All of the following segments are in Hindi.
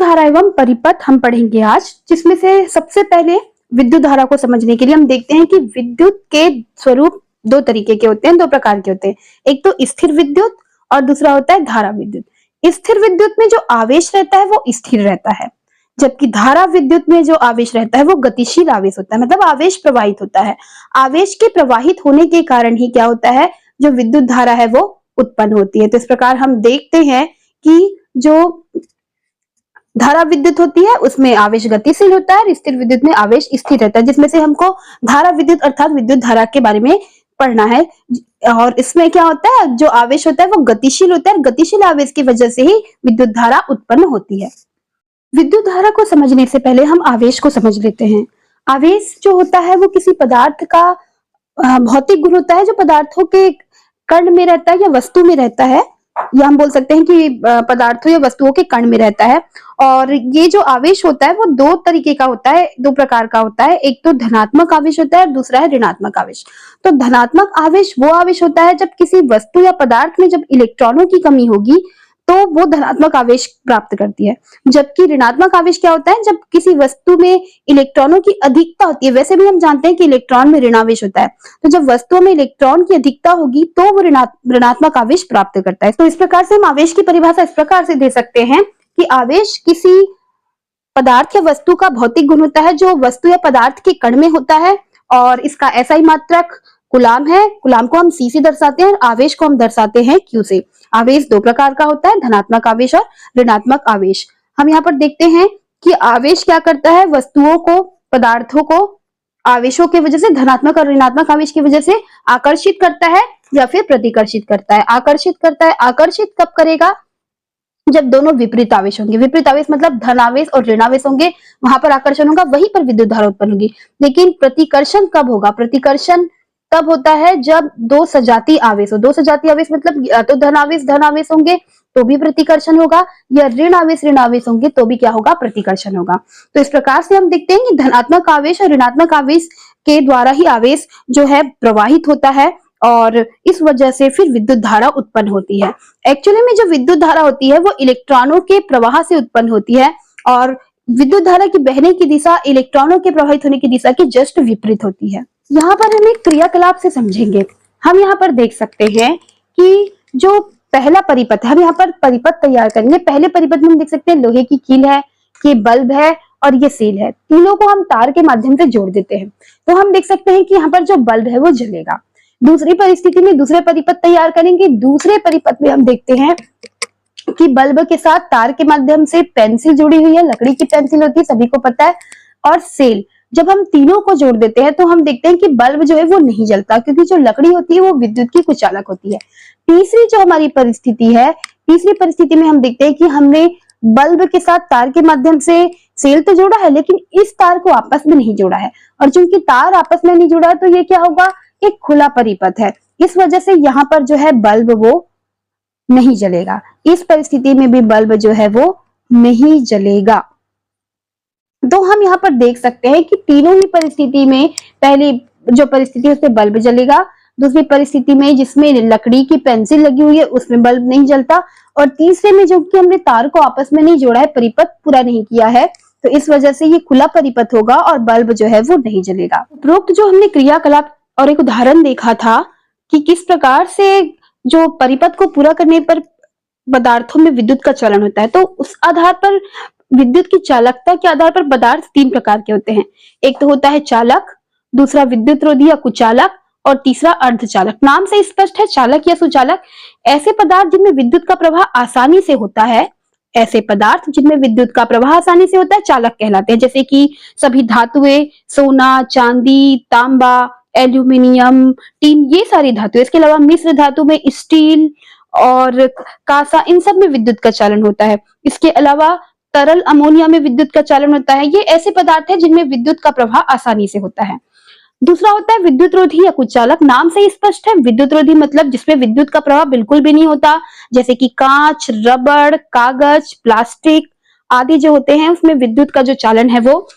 धारा एवं परिपथ हम पढ़ेंगे आज, जिसमें से सबसे पहले विद्युत धारा को समझने के लिए हम देखते हैं कि विद्युत के स्वरूप दो तरीके के होते हैं, दो प्रकार के होते हैं। एक तो स्थिर विद्युत और दूसरा होता है धारा विद्युत। स्थिर विद्युत में जो आवेश रहता है वो स्थिर रहता है, जबकि धारा विद्युत में जो आवेश रहता है वो गतिशील आवेश होता है, मतलब आवेश प्रवाहित होता है। आवेश के प्रवाहित होने के कारण ही क्या होता है, जो विद्युत धारा है वो उत्पन्न होती है। तो इस प्रकार हम देखते हैं कि जो धारा विद्युत होती है उसमें आवेश गतिशील होता है और स्थिर विद्युत में आवेश स्थिर रहता है, जिसमें से हमको धारा विद्युत अर्थात विद्युत धारा के बारे में पढ़ना है। और इसमें क्या होता है, जो आवेश होता है वो गतिशील होता है और गतिशील आवेश की वजह से ही विद्युत धारा उत्पन्न होती है। विद्युत धारा को समझने से पहले हम आवेश को समझ लेते हैं। आवेश जो होता है वो किसी पदार्थ का भौतिक गुण होता है, जो पदार्थों के कण में रहता है या वस्तु में रहता है, या हम बोल सकते हैं कि पदार्थों या वस्तुओं के कण में रहता है। और ये जो आवेश होता है वो दो तरीके का होता है, दो प्रकार का होता है। एक तो धनात्मक आवेश होता है और दूसरा है ऋणात्मक आवेश। तो धनात्मक आवेश वो आवेश होता है जब किसी वस्तु या पदार्थ में जब इलेक्ट्रॉनों की कमी होगी तो वो धनात्मक आवेश प्राप्त करती है, जबकि ऋणात्मक आवेश क्या होता है, जब किसी वस्तु में इलेक्ट्रॉनों की अधिकता होती है। वैसे भी हम जानते हैं कि इलेक्ट्रॉन में ऋणावेश होता है, तो जब वस्तुओं में इलेक्ट्रॉन की अधिकता होगी तो वो ऋणात्मक आवेश प्राप्त करता है। तो इस प्रकार से हम आवेश की परिभाषा इस प्रकार से दे सकते हैं कि आवेश किसी पदार्थ या वस्तु का भौतिक गुण होता है जो वस्तु या पदार्थ के कण में होता है, और इसका एसआई मात्रक कूलाम है। कूलाम को हम सी से दर्शाते हैं और आवेश को हम दर्शाते हैं क्यू से। आवेश दो प्रकार का होता है, धनात्मक आवेश और ऋणात्मक आवेश। हम यहाँ पर देखते हैं कि आवेश क्या करता है, वस्तुओं को, पदार्थों को आवेशों की वजह से, धनात्मक और ऋणात्मक आवेश की वजह से आकर्षित करता है या फिर प्रतिकर्षित करता है। आकर्षित करता है, आकर्षित कब करेगा, जब दोनों विपरीत आवेश होंगे। विपरीत आवेश मतलब धनावेश और ऋणावेश होंगे, वहां पर आकर्षण होगा, वहीं पर विद्युत धारा उत्पन्न होगी। लेकिन प्रतिकर्षण कब होगा, प्रतिकर्षण तब होता है जब दो सजातीय आवेश हो। दो सजातीय आवेश मतलब या तो धनावेश होंगे तो भी प्रतिकर्षण होगा, या ऋण आवेश होंगे तो भी क्या होगा, प्रतिकर्षण होगा। तो इस प्रकार से हम देखते हैं कि धनात्मक आवेश और ऋणात्मक आवेश के द्वारा ही आवेश जो है प्रवाहित होता है, और इस वजह से फिर विद्युत धारा उत्पन्न होती है। एक्चुअली में जो विद्युत धारा होती है वो इलेक्ट्रॉनों के प्रवाह से उत्पन्न होती है, और विद्युत धारा की बहने की दिशा इलेक्ट्रॉनों के प्रवाहित होने की दिशा के जस्ट विपरीत होती है। यहाँ पर हम एक क्रियाकलाप से समझेंगे। हम यहाँ पर देख सकते हैं कि जो पहला परिपथ है, हम यहाँ पर परिपथ तैयार करेंगे। पहले परिपथ में हम देख सकते हैं लोहे की कील है, ये बल्ब है और ये सेल है। तीनों को हम तार के माध्यम से जोड़ देते हैं, तो हम देख सकते हैं कि यहाँ पर जो बल्ब है वो जलेगा। दूसरी परिस्थिति में दूसरे परिपथ तैयार करेंगे। दूसरे परिपथ में हम देखते हैं कि बल्ब के साथ तार के माध्यम से पेंसिल जुड़ी हुई है, लकड़ी की पेंसिल होती है, सभी को पता है, और सेल। जब हम तीनों को जोड़ देते हैं तो हम देखते हैं कि बल्ब जो है वो नहीं जलता, क्योंकि जो लकड़ी होती है वो विद्युत की कुचालक होती है। तीसरी जो हमारी परिस्थिति है, तीसरी परिस्थिति में हम देखते हैं कि हमने बल्ब के साथ तार के माध्यम से सेल तो जोड़ा है, लेकिन इस तार को आपस में नहीं जोड़ा है, और चूंकि तार आपस में नहीं जुड़ा है तो ये क्या होगा, एक खुला परिपथ है। इस वजह से यहाँ पर जो है बल्ब वो नहीं जलेगा। इस परिस्थिति में भी बल्ब जो है वो नहीं जलेगा। तो हम यहाँ पर देख सकते हैं कि तीनों ही परिस्थिति में, पहली जो परिस्थिति है उसमें बल्ब जलेगा, दूसरी परिस्थिति में जिसमें लकड़ी की पेंसिल लगी हुई है उसमें बल्ब नहीं जलता, और तीसरे में जो कि हमने तार को आपस में नहीं जोड़ा है, परिपथ पूरा नहीं किया है, तो इस वजह से ये खुला परिपथ होगा और बल्ब जो है वो नहीं जलेगा। उपरोक्त जो हमने क्रियाकलाप और एक उदाहरण देखा था कि किस प्रकार से जो परिपथ को पूरा करने पर पदार्थों में विद्युत का चलन होता है, तो उस आधार पर विद्युत की चालकता के आधार पर पदार्थ तीन प्रकार के होते हैं। एक तो होता है चालक, दूसरा विद्युत रोधी या कुचालक, और तीसरा अर्धचालक। नाम से स्पष्ट है, चालक या सुचालक ऐसे पदार्थ जिनमें विद्युत का प्रवाह आसानी से होता है, ऐसे पदार्थ जिनमें विद्युत का प्रवाह आसानी से होता है चालक कहलाते हैं। जैसे कि सभी धातुएं, सोना, चांदी, तांबा, एल्यूमिनियम, टीन, ये सारी धातुएं। इसके अलावा मिश्र धातु में स्टील और कांसा, इन सब में विद्युत का चालन होता है। इसके अलावा तरल अमोनिया में विद्युत का चालन होता है। ये ऐसे पदार्थ हैं जिनमें विद्युत का प्रवाह आसानी से होता है। दूसरा होता है विद्युत रोधी या कुचालक। नाम से ही स्पष्ट है, विद्युत रोधी मतलब जिसमें विद्युत का प्रवाह बिल्कुल भी नहीं होता, जैसे कि कांच, रबड़, कागज, प्लास्टिक आदि जो होते हैं उसमें विद्युत का जो चालन है वो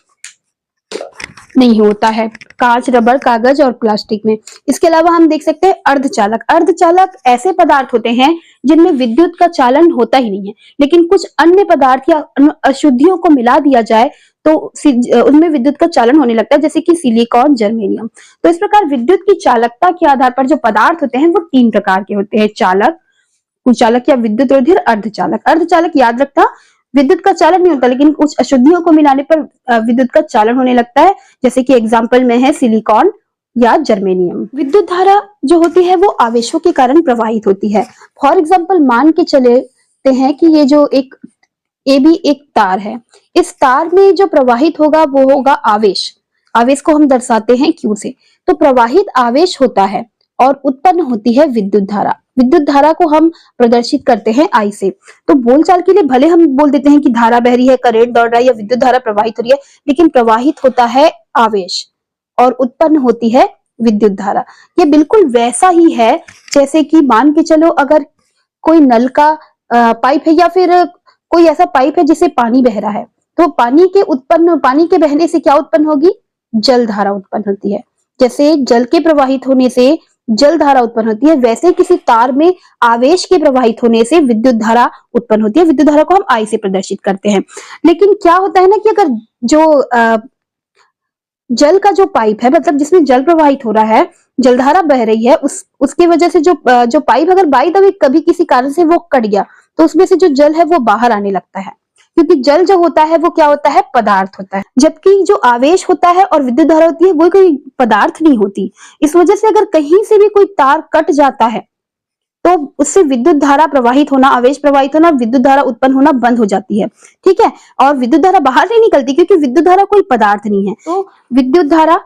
नहीं होता है, कांच, रबर, कागज और प्लास्टिक में। इसके अलावा हम देख सकते हैं अर्धचालक। अर्धचालक ऐसे पदार्थ होते हैं जिनमें विद्युत का चालन होता ही नहीं है, लेकिन कुछ अन्य पदार्थ या अशुद्धियों को मिला दिया जाए तो उनमें विद्युत का चालन होने लगता है, जैसे कि सिलिकॉन, जर्मेनियम। तो इस प्रकार विद्युत की चालकता के आधार पर जो पदार्थ होते हैं वो 3 प्रकार के होते हैं: चालक, कुचालक या विद्युत रोधी, अर्धचालक। अर्धचालक याद रखना, विद्युत का चालन नहीं होता, लेकिन कुछ अशुद्धियों को मिलाने पर विद्युत का चालन होने लगता है, जैसे कि एग्जाम्पल में है सिलिकॉन या जर्मेनियम। विद्युत धारा जो होती है वो आवेशों के कारण प्रवाहित होती है। फॉर एग्जाम्पल मान के चलेते हैं कि ये जो ये भी एक तार है, इस तार में जो प्रवाहित होगा वो होगा आवेश। आवेश को हम दर्शाते हैं Q से। तो प्रवाहित आवेश होता है और उत्पन्न होती है विद्युत धारा। विद्युत धारा को हम प्रदर्शित करते हैं I से। तो बोलचाल के लिए भले हम बोल देते हैं कि धारा बह रही है, करंट दौड़ रहा है या विद्युत धारा प्रवाहित हो रही है, लेकिन प्रवाहित होता है आवेश और उत्पन्न होती है विद्युत धारा। ये बिल्कुल वैसा ही है जैसे कि मान के चलो अगर कोई नल का पाइप है या फिर कोई ऐसा पाइप है जिससे पानी बह रहा है, तो पानी के बहने से क्या उत्पन्न होगी? जल धारा उत्पन्न होती है। जैसे जल के प्रवाहित होने से जल धारा उत्पन्न होती है, वैसे किसी तार में आवेश के प्रवाहित होने से विद्युत धारा उत्पन्न होती है। विद्युत धारा को हम I से प्रदर्शित करते हैं। लेकिन क्या होता है ना कि अगर जो जल का जो पाइप है, मतलब जिसमें जल प्रवाहित हो रहा है, जलधारा बह रही है, उसकी वजह से जो पाइप अगर बाय द वे कभी किसी कारण से वो कट गया, तो उसमें से जो जल है वो बाहर आने लगता है, क्योंकि जल जो होता है वो क्या होता है? पदार्थ होता है। जबकि जो आवेश होता है और विद्युत धारा होती है वो कोई पदार्थ नहीं होती। इस वजह से अगर कहीं से भी कोई तार कट जाता है तो उससे विद्युत धारा प्रवाहित होना, आवेश प्रवाहित होना, विद्युत धारा उत्पन्न होना बंद हो जाती है। ठीक है, और विद्युत धारा बाहर नहीं निकलती क्योंकि विद्युत धारा कोई पदार्थ नहीं है। तो विद्युत धारा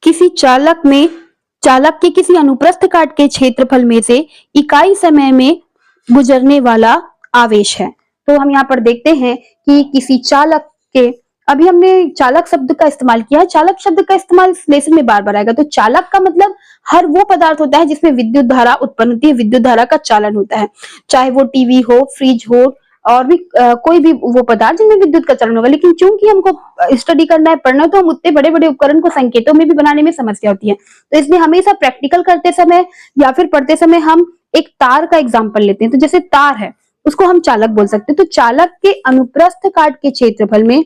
किसी चालक के किसी अनुप्रस्थ काट के क्षेत्रफल में से इकाई समय में गुजरने वाला आवेश है। तो हम यहाँ पर देखते हैं कि किसी चालक के, अभी हमने चालक शब्द का इस्तेमाल किया है, चालक शब्द का इस्तेमाल इस लेसन में बार बार आएगा। तो चालक का मतलब हर वो पदार्थ होता है जिसमें विद्युत धारा उत्पन्न होती है, विद्युत धारा का चालन होता है, चाहे वो टीवी हो, फ्रिज हो, और भी कोई भी वो पदार्थ जिनमें विद्युत का चलन होगा। लेकिन चूंकि हमको स्टडी करना है, पढ़ना, तो हम उतने बड़े बड़े उपकरण को संकेतों में भी बनाने में समस्या होती है। तो इसलिए हमेशा प्रैक्टिकल करते समय या फिर पढ़ते समय हम एक तार का एग्जाम्पल लेते हैं। तो जैसे तार है, उसको हम चालक बोल सकते हैं। तो चालक के अनुप्रस्थ काट के क्षेत्रफल में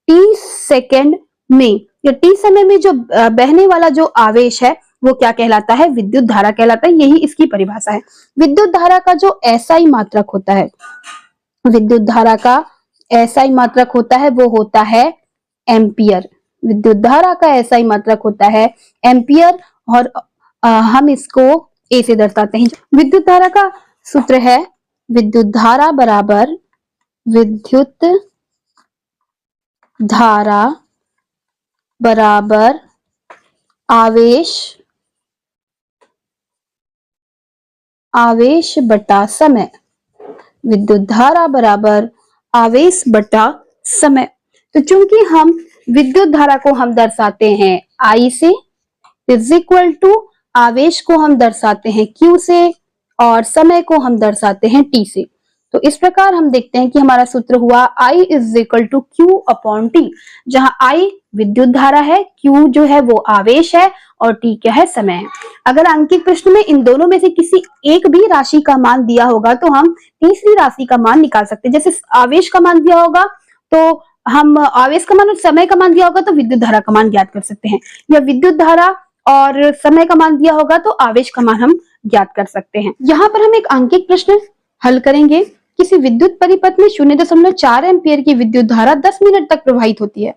t सेकेंड में या t समय में जो बहने वाला जो आवेश है वो क्या कहलाता है? विद्युत धारा कहलाता है। यही इसकी परिभाषा है। विद्युत धारा का जो SI मात्रक होता है, विद्युत धारा का SI मात्रक होता है वो होता है एम्पियर। विद्युत धारा का SI मात्रक होता है एम्पियर, और हम इसको A से दर्शाते हैं। विद्युत धारा का सूत्र है विद्युत धारा बराबर विद्युत धारा बराबर आवेश बटा समय। विद्युत धारा बराबर आवेश बटा समय। तो चूंकि हम विद्युत धारा को हम दर्शाते हैं I से, इज इक्वल टू आवेश को हम दर्शाते हैं Q से, और समय को हम दर्शाते हैं T से। तो इस प्रकार हम देखते हैं कि हमारा सूत्र हुआ I is equal to Q upon T, जहां I विद्युत धारा है, Q जो है वो आवेश है, और T क्या है? समय है। अगर अंकित प्रश्न में इन दोनों में से किसी एक भी राशि का मान दिया होगा तो हम तीसरी राशि का मान निकाल सकते हैं। जैसे आवेश का मान दिया होगा तो हम आवेश का मान और समय का मान दिया होगा तो विद्युत धारा का मान ज्ञात कर सकते हैं, या विद्युत धारा और समय का मान दिया होगा तो आवेश का मान हम ज्ञात कर सकते हैं। यहाँ पर हम एक अंकित प्रश्न हल करेंगे। किसी विद्युत परिपथ में 0.4 एम्पियर की विद्युत धारा 10 मिनट तक प्रवाहित होती है,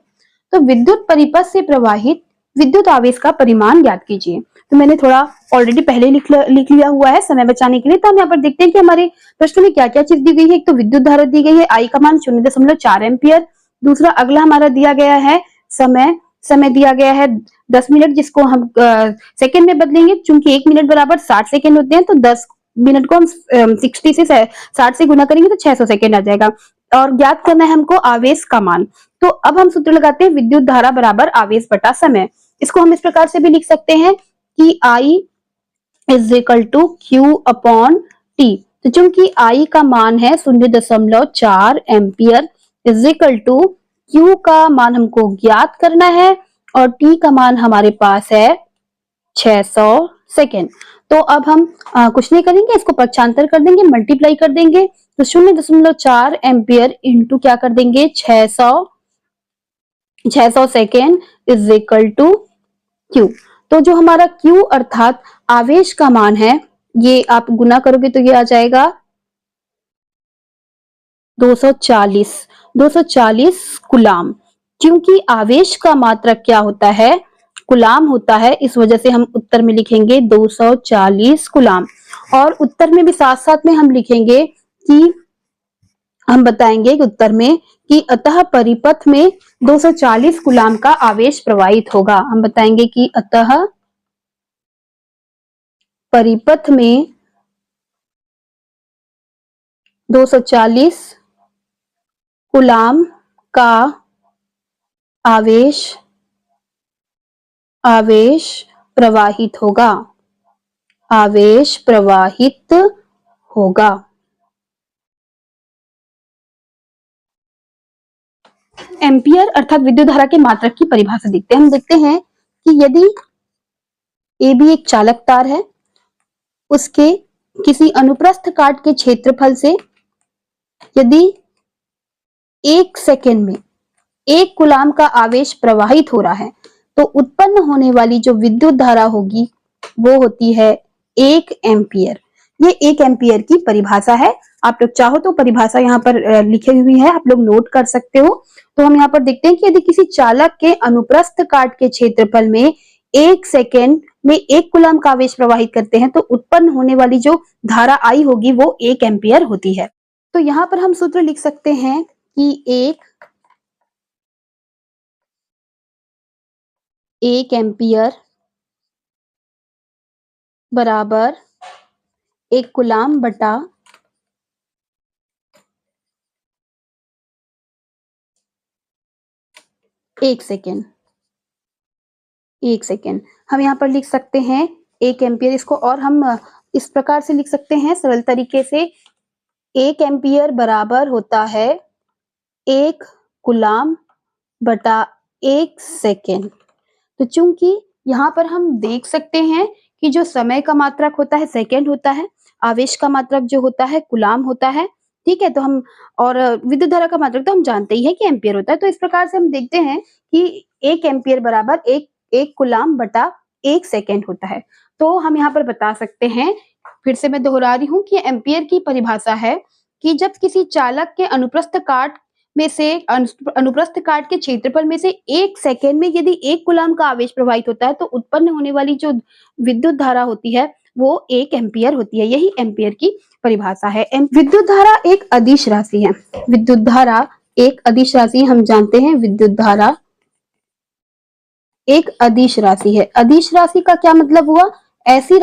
तो विद्युत परिपथ से प्रवाहित विद्युत आवेश का परिमाण ज्ञात कीजिए। तो मैंने थोड़ा ऑलरेडी पहले लिख लिया हुआ है समय बचाने के लिए। तो हम यहाँ पर देखते हैं कि हमारे प्रश्न में क्या क्या चीज दी गई है। एक तो विद्युत धारा दी गई है, I का मान 0.4 एम्पियर। दूसरा अगला हमारा दिया गया है समय दिया गया है 10 मिनट, जिसको हम सेकेंड में बदलेंगे। चूंकि 1 मिनट बराबर 60 सेकेंड होते हैं, तो 10 मिनट को हम 60 से 60 से गुना करेंगे तो 600 सेकेंड आ जाएगा। और ज्ञात करना है हमको आवेश का मान। तो अब हम सूत्र लगाते हैं विद्युत धारा बराबर आवेश बटा समय। इसको हम इस प्रकार से भी लिख सकते हैं कि I is equal to Q upon T। तो चूंकि I का मान है 0.4 ampere is equal to Q का मान हमको ज्ञात करना है और T का मान हमारे पास है 600 सेकेंड। तो अब हम कुछ नहीं करेंगे, इसको पक्षांतर कर देंगे, मल्टीप्लाई कर देंगे। तो 0.4 एम्पियर इंटू क्या कर देंगे 600 second is equal to Q। तो जो हमारा Q अर्थात आवेश का मान है, ये आप गुना करोगे तो ये आ जाएगा 240 कुलाम। क्योंकि आवेश का मात्रक क्या होता है, कुलाम होता है, इस वजह से हम उत्तर में लिखेंगे 240 कुलाम। और उत्तर में भी साथ साथ में हम लिखेंगे कि हम बताएंगे कि उत्तर में कि अतः परिपथ में 240 कुलाम का आवेश प्रवाहित होगा। हम बताएंगे कि अतः परिपथ में 240 कुलाम का आवेश प्रवाहित होगा, आवेश प्रवाहित होगा। एम्पियर अर्थात विद्युत धारा के मात्रक की परिभाषा देखते हैं। हम देखते हैं कि यदि ए बी एक चालक तार है, उसके किसी अनुप्रस्थ काट के क्षेत्रफल से यदि 1 सेकेंड में 1 कुलाम का आवेश प्रवाहित हो रहा है, तो उत्पन्न होने वाली जो विद्युत धारा होगी वो होती है 1 एम्पियर। ये 1 एम्पियर की परिभाषा है। आप लोग चाहो तो परिभाषा यहाँ पर लिखी हुई है, आप लोग नोट कर सकते हो। तो हम यहाँ पर देखते हैं कि यदि किसी चालक के अनुप्रस्थ काट के क्षेत्रफल में 1 सेकेंड में 1 कुलाम का आवेश प्रवाहित करते हैं, तो उत्पन्न होने वाली जो धारा आई होगी वो 1 एम्पियर होती है। तो यहाँ पर हम सूत्र लिख सकते हैं कि 1 एम्पियर बराबर 1 कुलाम बटा 1 सेकेंड। 1 सेकेंड हम यहाँ पर लिख सकते हैं 1 एम्पियर। इसको और हम इस प्रकार से लिख सकते हैं सरल तरीके से, 1 एम्पियर बराबर होता है 1 कुलाम बटा 1 सेकेंड। तो चूंकि यहाँ पर हम देख सकते हैं कि जो समय का मात्रक होता है सेकेंड होता है, आवेश का मात्रक जो होता है कुलाम होता है, ठीक है। तो हम और विद्युत धारा का मात्रक तो हम जानते ही है कि एम्पियर होता है। तो इस प्रकार से हम देखते हैं कि 1 एम्पियर बराबर 1 कुलाम बटा 1 सेकेंड होता है। तो हम यहाँ पर बता सकते हैं, फिर से मैं दोहरा रही हूँ कि एम्पियर की परिभाषा है कि जब किसी चालक के अनुप्रस्थ काट में से अनुप्रस्थ काट के क्षेत्रफल में से 1 सेकेंड में यदि 1 कुलाम का आवेश प्रवाहित होता है, तो उत्पन्न होने वाली जो विद्युत धारा होती है वो 1 एम्पियर होती है। यही एम्पियर की परिभाषा है। विद्युत धारा एक अदिश राशि है। विद्युत धारा एक अदिश राशि, हम जानते हैं विद्युत धारा एक अदिश राशि है। अदिश राशि का क्या मतलब हुआ, ऐसी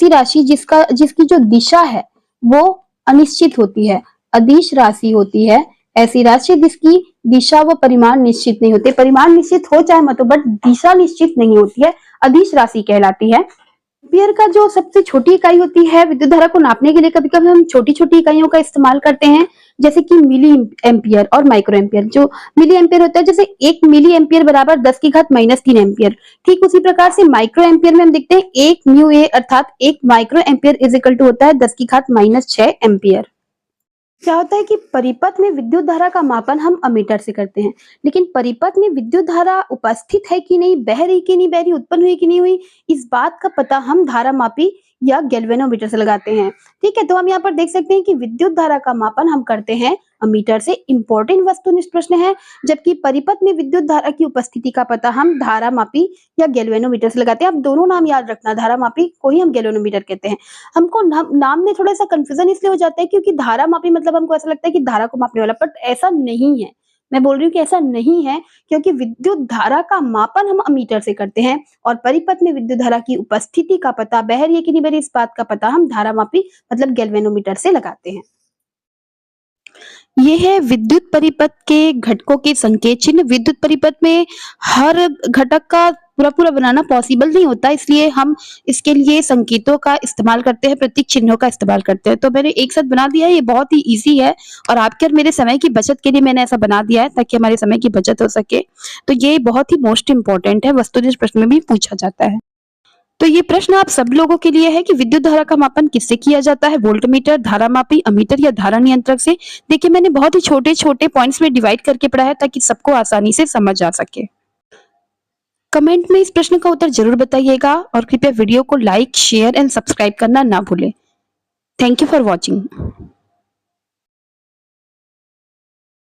राशि जिसकी जो दिशा है वो अनिश्चित होती है। अदिश राशि होती है ऐसी राशि जिसकी दिशा व परिमाण निश्चित नहीं होते। परिमाण निश्चित हो चाहे मत हो, बट दिशा निश्चित नहीं होती है, अदिश राशि कहलाती है। एम्पियर का जो सबसे छोटी इकाई होती है विद्युत धारा को नापने के लिए, कभी कभी हम छोटी छोटी इकाइयों का इस्तेमाल करते हैं, जैसे कि मिली एम्पियर और माइक्रो एम्पियर। जो मिली एम्पियर होता है, जैसे 1 मिली एम्पियर बराबर 10 की घात -3 एम्पियर। ठीक उसी प्रकार से माइक्रो एम्पियर में हम देखते हैं 1 म्यू ए अर्थात 1 micro ampere is equal to होता है 10 की घात -6 एम्पियर। क्या होता है कि परिपथ में विद्युत धारा का मापन हम अमीटर से करते हैं, लेकिन परिपथ में विद्युत धारा उपस्थित है कि नहीं, बह रही कि नहीं बह रही, उत्पन्न हुई कि नहीं हुई, इस बात का पता हम धारा मापी या गैल्वेनोमीटर से लगाते हैं। ठीक है, तो हम यहाँ पर देख सकते हैं कि विद्युत धारा का मापन हम करते हैं अमीटर से। इंपॉर्टेंट वस्तुनिष्ठ प्रश्न है। जबकि परिपथ में विद्युत धारा की उपस्थिति का पता हम धारा मापी या गैल्वेनोमीटर से लगाते हैं। आप दोनों नाम याद रखना, धारा मापी को ही हम गैल्वेनोमीटर कहते हैं। हमको नाम में थोड़ा सा कंफ्यूजन इसलिए हो जाता है क्योंकि धारा मापी मतलब हमको ऐसा लगता है कि धारा को मापने वाला, बट ऐसा नहीं है। मैं बोल रही हूँ कि ऐसा नहीं है, क्योंकि विद्युत धारा का मापन हम अमीटर से करते हैं और परिपथ में विद्युत धारा की उपस्थिति का पता, बह रही है कि नहीं बह रही, इस बात का पता हम धारा मापी मतलब गैल्वेनोमीटर से लगाते हैं। ये है विद्युत परिपथ के घटकों के संकेत चिन्ह। विद्युत परिपथ में हर घटक का पूरा-पूरा बनाना पॉसिबल नहीं होता, इसलिए हम इसके लिए संकेतों का इस्तेमाल करते हैं, प्रतीक चिन्हों का इस्तेमाल करते हैं। तो मैंने एक साथ बना दिया है, ये बहुत ही ईज़ी है और आपके और मेरे समय की बचत के लिए मैंने ऐसा बना दिया है ताकि हमारे समय की बचत हो सके। तो ये बहुत ही मोस्ट इम्पोर्टेंट है, वस्तुनिष्ठ प्रश्न में भी पूछा जाता है। तो ये प्रश्न आप सब लोगों के लिए है कि विद्युत धारा का मापन किससे किया जाता है? वोल्टमीटर, धारामापी, अमीटर या धारा नियंत्रक से? देखिए मैंने बहुत ही छोटे-छोटे पॉइंट्स में डिवाइड करके पढ़ा है ताकि सबको आसानी से समझ आ सके। कमेंट में इस प्रश्न का उत्तर जरूर बताइएगा और कृपया वीडियो को लाइक, शेयर एंड सब्सक्राइब करना ना भूलें। Thank you for watching.